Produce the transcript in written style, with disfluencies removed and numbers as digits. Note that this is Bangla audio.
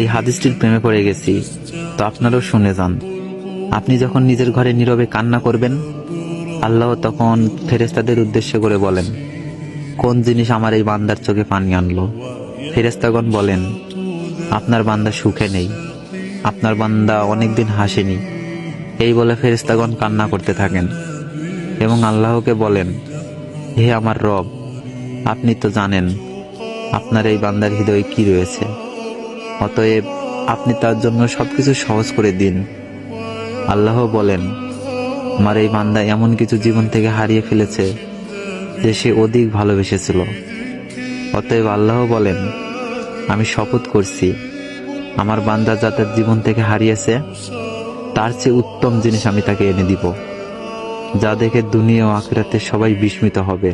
এই হাদিসটির প্রেমে পড়ে গেছি, তো আপনারাও শুনে যান। আপনি যখন নিজের ঘরে নীরবে কান্না করবেন, আল্লাহ তখন ফেরেশতাদের উদ্দেশ্য করে বলেন, কোন জিনিস আমার এই বান্দার চোখে পানি আনলো? ফেরেশতাগণ বলেন, আপনার বান্দা সুখে নেই, আপনার বান্দা অনেকদিন হাসেনি। এই বলে ফেরেশতাগণ কান্না করতে থাকেন এবং আল্লাহকে বলেন, হে আমার রব, আপনি তো জানেন আপনার এই বান্দার হৃদয়ে কি রয়েছে, অতএব আপনি তার জন্য সবকিছু সহজ করে দিন। আল্লাহ বলেন, আমার এই বান্দা এমন কিছু জীবন থেকে হারিয়ে ফেলেছে যে সে অধিক ভালোবেসেছিল। অতএব আল্লাহ বলেন, আমি শপথ করছি, আমার বান্দা যা তার জীবন থেকে হারিয়েছে তার চেয়ে উত্তম জিনিস আমি তাকে এনে দিব, যা দেখে দুনিয়া ও আখিরাতে সবাই বিস্মিত হবে।